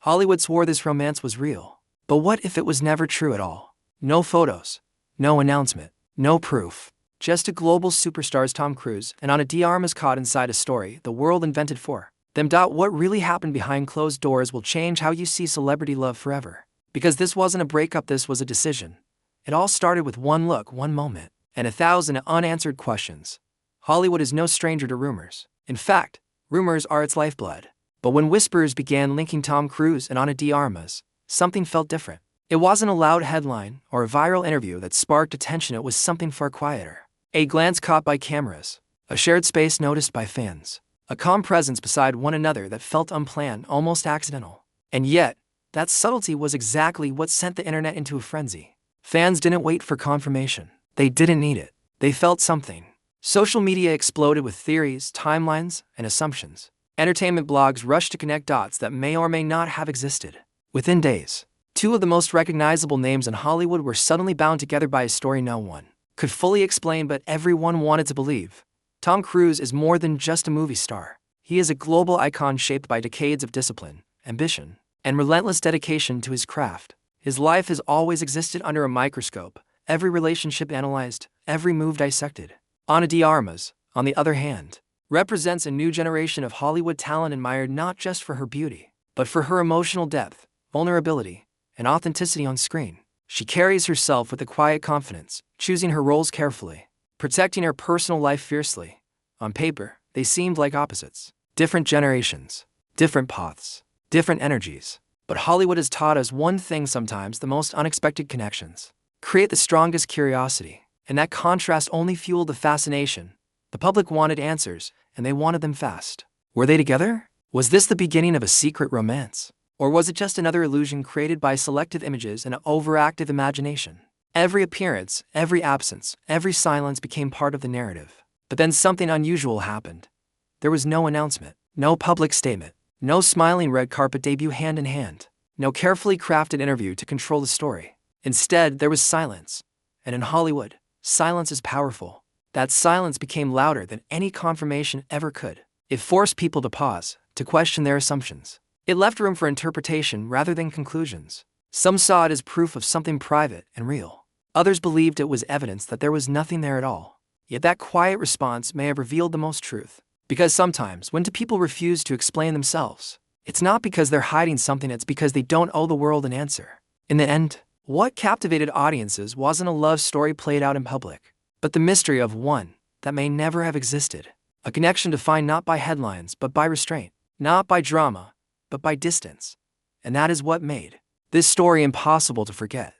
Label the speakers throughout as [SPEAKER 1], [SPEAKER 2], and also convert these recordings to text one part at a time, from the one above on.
[SPEAKER 1] Hollywood swore this romance was real. But what if it was never true at all? No photos, no announcement, no proof. Just a global superstars Tom Cruise and Ana de Armas caught inside a story the world invented for them. What really happened behind closed doors will change how you see celebrity love forever. Because this wasn't a breakup, this was a decision. It all started with one look, one moment, and 1,000 unanswered questions. Hollywood is no stranger to rumors. In fact, rumors are its lifeblood. But when whispers began linking Tom Cruise and Ana de Armas, something felt different. It wasn't a loud headline or a viral interview that sparked attention, it was something far quieter. A glance caught by cameras, a shared space noticed by fans, a calm presence beside one another that felt unplanned, almost accidental. And yet, that subtlety was exactly what sent the internet into a frenzy. Fans didn't wait for confirmation. They didn't need it. They felt something. Social media exploded with theories, timelines, and assumptions. Entertainment blogs rushed to connect dots that may or may not have existed. Within days, two of the most recognizable names in Hollywood were suddenly bound together by a story no one could fully explain, but everyone wanted to believe. Tom Cruise is more than just a movie star. He is a global icon shaped by decades of discipline, ambition, and relentless dedication to his craft. His life has always existed under a microscope, every relationship analyzed, every move dissected. Ana de Armas, on the other hand, represents a new generation of Hollywood talent admired not just for her beauty, but for her emotional depth, vulnerability, and authenticity on screen. She carries herself with a quiet confidence, choosing her roles carefully, protecting her personal life fiercely. On paper, they seemed like opposites. Different generations, different paths, different energies. But Hollywood has taught us one thing: sometimes the most unexpected connections create the strongest curiosity, and that contrast only fueled the fascination. The public wanted answers, and they wanted them fast. Were they together? Was this the beginning of a secret romance? Or was it just another illusion created by selective images and an overactive imagination? Every appearance, every absence, every silence became part of the narrative. But then something unusual happened. There was no announcement, no public statement, no smiling red carpet debut hand in hand, no carefully crafted interview to control the story. Instead, there was silence. And in Hollywood, silence is powerful. That silence became louder than any confirmation ever could. It forced people to pause, to question their assumptions. It left room for interpretation rather than conclusions. Some saw it as proof of something private and real. Others believed it was evidence that there was nothing there at all. Yet that quiet response may have revealed the most truth. Because sometimes, when people refuse to explain themselves, it's not because they're hiding something, it's because they don't owe the world an answer. In the end, what captivated audiences wasn't a love story played out in public, but the mystery of one that may never have existed. A connection defined not by headlines but by restraint, not by drama, but by distance. And that is what made this story impossible to forget.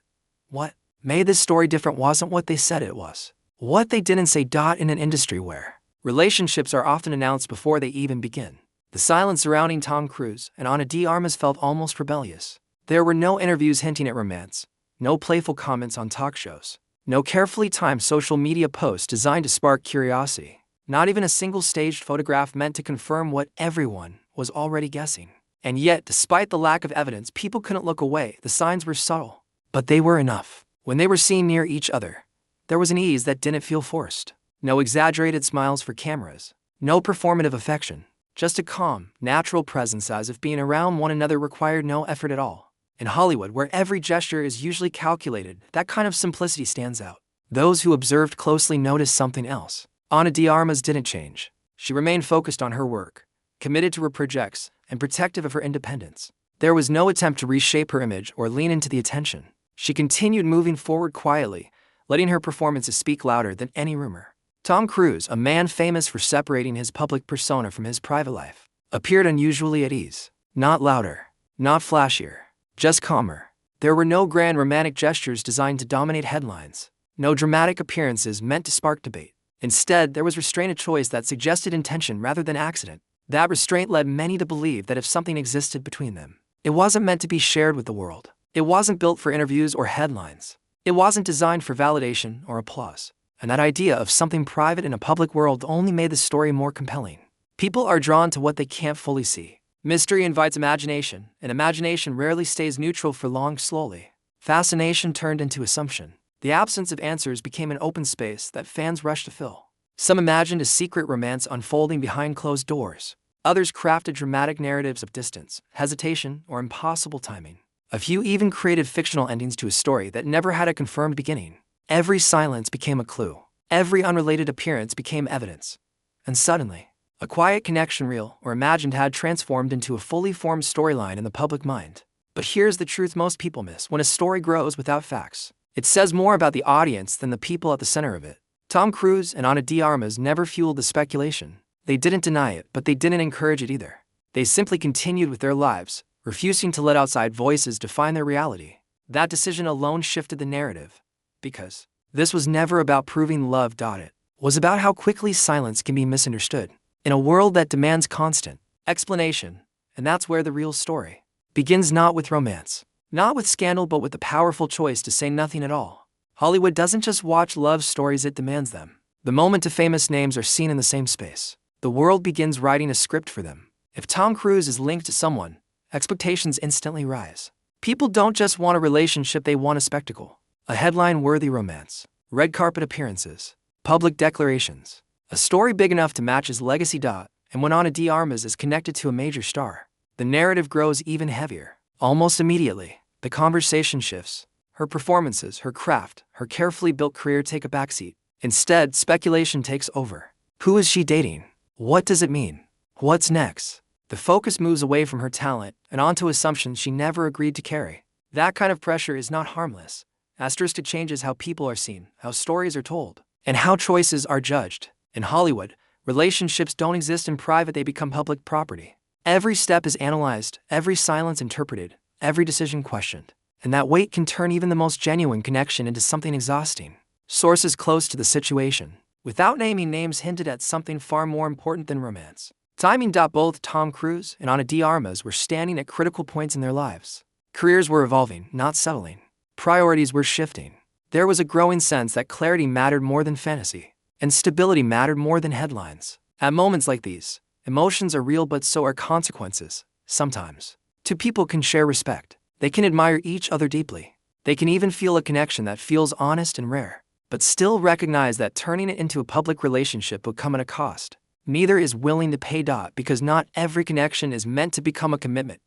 [SPEAKER 1] What made this story different wasn't what they said it was. What they didn't say. In an industry where relationships are often announced before they even begin, the silence surrounding Tom Cruise and Ana de Armas felt almost rebellious. There were no interviews hinting at romance, no playful comments on talk shows, no carefully timed social media posts designed to spark curiosity, not even a single staged photograph meant to confirm what everyone was already guessing. And yet, despite the lack of evidence, people couldn't look away. The signs were subtle, but they were enough. When they were seen near each other, there was an ease that didn't feel forced. No exaggerated smiles for cameras, no performative affection, just a calm, natural presence, as if being around one another required no effort at all. In Hollywood, where every gesture is usually calculated, that kind of simplicity stands out. Those who observed closely noticed something else. Ana de Armas didn't change. She remained focused on her work, committed to her projects, and protective of her independence. There was no attempt to reshape her image or lean into the attention. She continued moving forward quietly, letting her performances speak louder than any rumor. Tom Cruise, a man famous for separating his public persona from his private life, appeared unusually at ease. Not louder, not flashier, just calmer. There were no grand romantic gestures designed to dominate headlines, no dramatic appearances meant to spark debate. Instead, there was restraint, a choice that suggested intention rather than accident. That restraint led many to believe that if something existed between them, it wasn't meant to be shared with the world. It wasn't built for interviews or headlines. It wasn't designed for validation or applause. And that idea of something private in a public world only made the story more compelling. People are drawn to what they can't fully see. Mystery invites imagination, and imagination rarely stays neutral for long. Slowly, fascination turned into assumption. The absence of answers became an open space that fans rushed to fill. Some imagined a secret romance unfolding behind closed doors. Others crafted dramatic narratives of distance, hesitation, or impossible timing. A few even created fictional endings to a story that never had a confirmed beginning. Every silence became a clue. Every unrelated appearance became evidence. And suddenly, a quiet connection, real or imagined, had transformed into a fully formed storyline in the public mind. But here's the truth most people miss: when a story grows without facts, it says more about the audience than the people at the center of it. Tom Cruise and Ana de Armas never fueled the speculation. They didn't deny it, but they didn't encourage it either. They simply continued with their lives, refusing to let outside voices define their reality. That decision alone shifted the narrative. Because this was never about proving love. It was about how quickly silence can be misunderstood in a world that demands constant explanation. And that's where the real story begins, not with romance, not with scandal, but with the powerful choice to say nothing at all. Hollywood doesn't just watch love stories, it demands them. The moment two famous names are seen in the same space, the world begins writing a script for them. If Tom Cruise is linked to someone, expectations instantly rise. People don't just want a relationship, they want a spectacle. A headline-worthy romance, red carpet appearances, public declarations. A story big enough to match his legacy. And when Ana de Armas is connected to a major star, the narrative grows even heavier. Almost immediately, the conversation shifts. Her performances, her craft, her carefully built career take a backseat. Instead, speculation takes over. Who is she dating? What does it mean? What's next? The focus moves away from her talent and onto assumptions she never agreed to carry. That kind of pressure is not harmless. It changes how people are seen, how stories are told, and how choices are judged. In Hollywood, relationships don't exist in private, they become public property. Every step is analyzed, every silence interpreted, every decision questioned. And that weight can turn even the most genuine connection into something exhausting. Sources close to the situation, without naming names, hinted at something far more important than romance: timing. Both Tom Cruise and Ana de Armas were standing at critical points in their lives. Careers were evolving, not settling. Priorities were shifting. There was a growing sense that clarity mattered more than fantasy, and stability mattered more than headlines. At moments like these, emotions are real, but so are consequences. Sometimes, two people can share respect. They can admire each other deeply. They can even feel a connection that feels honest and rare, but still recognize that turning it into a public relationship will come at a cost. Neither is willing to pay. Because not every connection is meant to become a commitment.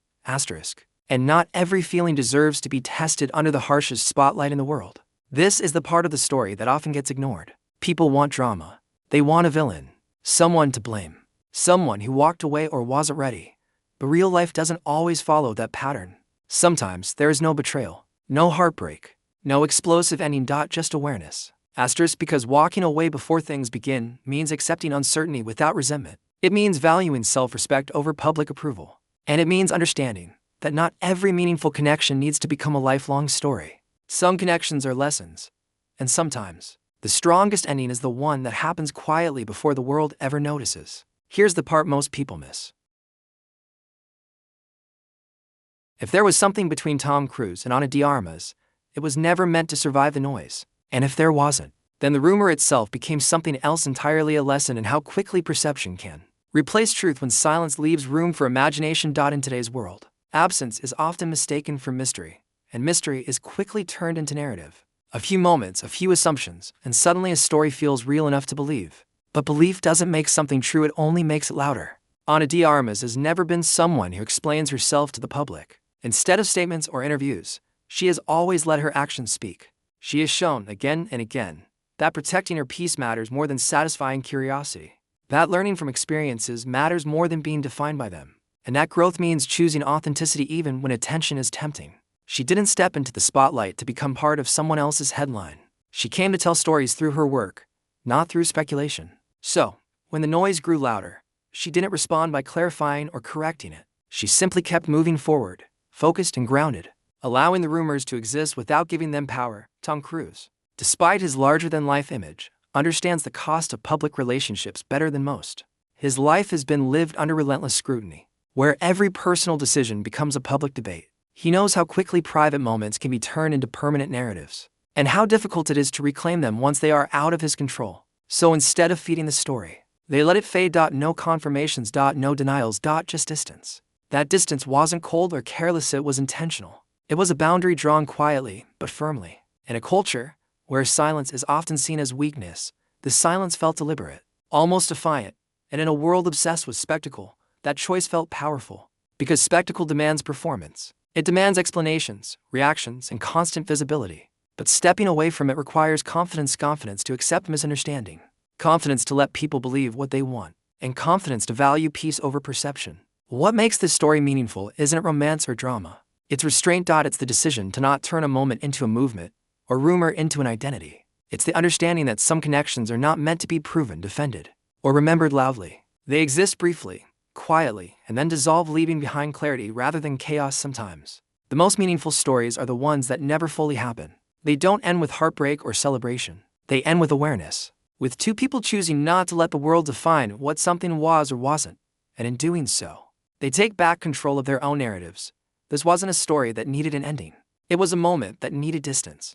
[SPEAKER 1] And not every feeling deserves to be tested under the harshest spotlight in the world. This is the part of the story that often gets ignored. People want drama. They want a villain, someone to blame, someone who walked away or wasn't ready. But real life doesn't always follow that pattern. Sometimes there is no betrayal, no heartbreak, no explosive ending. Just awareness. Because walking away before things begin means accepting uncertainty without resentment. It means valuing self-respect over public approval. And it means understanding that not every meaningful connection needs to become a lifelong story. Some connections are lessons, and sometimes the strongest ending is the one that happens quietly before the world ever notices. Here's the part most people miss. If there was something between Tom Cruise and Ana de Armas, it was never meant to survive the noise. And if there wasn't, then the rumor itself became something else entirely: a lesson in how quickly perception can replace truth when silence leaves room for imagination. In today's world, absence is often mistaken for mystery, and mystery is quickly turned into narrative. A few moments, a few assumptions, and suddenly a story feels real enough to believe. But belief doesn't make something true, it only makes it louder. Ana de Armas has never been someone who explains herself to the public. Instead of statements or interviews, she has always let her actions speak. She has shown again and again that protecting her peace matters more than satisfying curiosity. That learning from experiences matters more than being defined by them. And that growth means choosing authenticity even when attention is tempting. She didn't step into the spotlight to become part of someone else's headline. She came to tell stories through her work, not through speculation. So, when the noise grew louder, she didn't respond by clarifying or correcting it. She simply kept moving forward, focused and grounded, allowing the rumors to exist without giving them power. Tom Cruise, despite his larger-than-life image, understands the cost of public relationships better than most. His life has been lived under relentless scrutiny, where every personal decision becomes a public debate. He knows how quickly private moments can be turned into permanent narratives, and how difficult it is to reclaim them once they are out of his control. So instead of feeding the story, they let it fade. No confirmations, no denials, just distance. That distance wasn't cold or careless, it was intentional. It was a boundary drawn quietly, but firmly. In a culture where silence is often seen as weakness, the silence felt deliberate, almost defiant. And in a world obsessed with spectacle, that choice felt powerful. Because spectacle demands performance. It demands explanations, reactions, and constant visibility. But stepping away from it requires confidence to accept misunderstanding, confidence to let people believe what they want, and confidence to value peace over perception. What makes this story meaningful isn't romance or drama. It's restraint. It's the decision to not turn a moment into a movement, or rumor into an identity. It's the understanding that some connections are not meant to be proven, defended, or remembered loudly. They exist briefly, quietly, and then dissolve, leaving behind clarity rather than chaos. Sometimes the most meaningful stories are the ones that never fully happen. They don't end with heartbreak or celebration. They end with awareness, with two people choosing not to let the world define what something was or wasn't, and in doing so, they take back control of their own narratives. This wasn't a story that needed an ending. It was a moment that needed distance.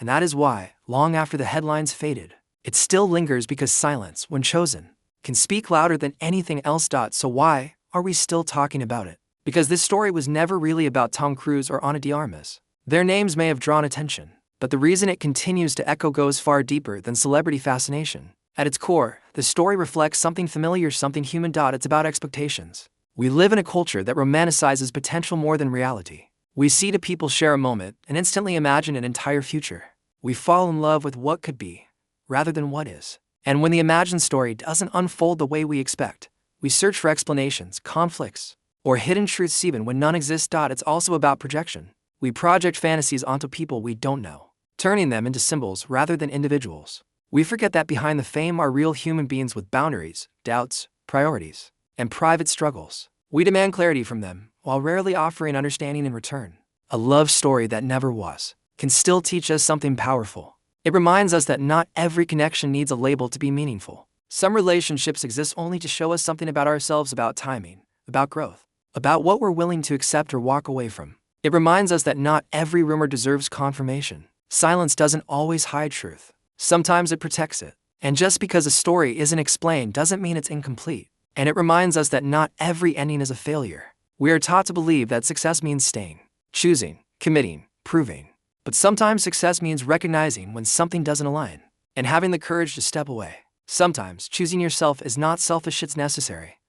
[SPEAKER 1] And that is why, long after the headlines faded, it still lingers, because silence, when chosen, can speak louder than anything else. So why are we still talking about it? Because this story was never really about Tom Cruise or Ana de Armas. Their names may have drawn attention, but the reason it continues to echo goes far deeper than celebrity fascination. At its core, the story reflects something familiar, something human. It's about expectations. We live in a culture that romanticizes potential more than reality. We see two people share a moment and instantly imagine an entire future. We fall in love with what could be, rather than what is. And when the imagined story doesn't unfold the way we expect, we search for explanations, conflicts, or hidden truths even when none exist. It's also about projection. We project fantasies onto people we don't know, turning them into symbols rather than individuals. We forget that behind the fame are real human beings with boundaries, doubts, priorities, and private struggles. We demand clarity from them, while rarely offering understanding in return. A love story that never was can still teach us something powerful. It reminds us that not every connection needs a label to be meaningful. Some relationships exist only to show us something about ourselves, about timing, about growth, about what we're willing to accept or walk away from. It reminds us that not every rumor deserves confirmation. Silence doesn't always hide truth. Sometimes it protects it. And just because a story isn't explained doesn't mean it's incomplete. And it reminds us that not every ending is a failure. We are taught to believe that success means staying, choosing, committing, proving. But sometimes success means recognizing when something doesn't align, and having the courage to step away. Sometimes choosing yourself is not selfish, it's necessary.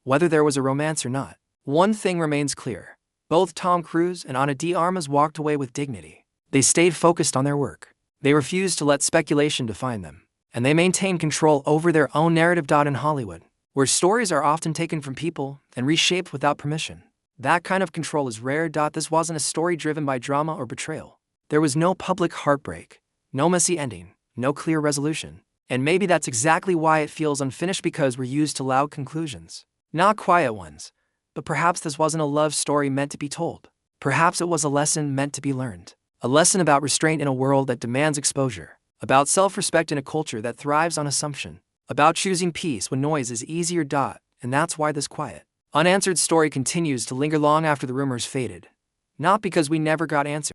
[SPEAKER 1] Whether there was a romance or not, one thing remains clear. Both Tom Cruise and Ana de Armas walked away with dignity. They stayed focused on their work. They refused to let speculation define them. And they maintained control over their own narrative. In Hollywood, where stories are often taken from people and reshaped without permission, that kind of control is rare. This wasn't a story driven by drama or betrayal. There was no public heartbreak, no messy ending, no clear resolution. And maybe that's exactly why it feels unfinished, because we're used to loud conclusions, not quiet ones. But perhaps this wasn't a love story meant to be told. Perhaps it was a lesson meant to be learned. A lesson about restraint in a world that demands exposure, about self-respect in a culture that thrives on assumption, about choosing peace when noise is easier. And that's why this quiet, unanswered story continues to linger long after the rumors faded. Not because we never got answers,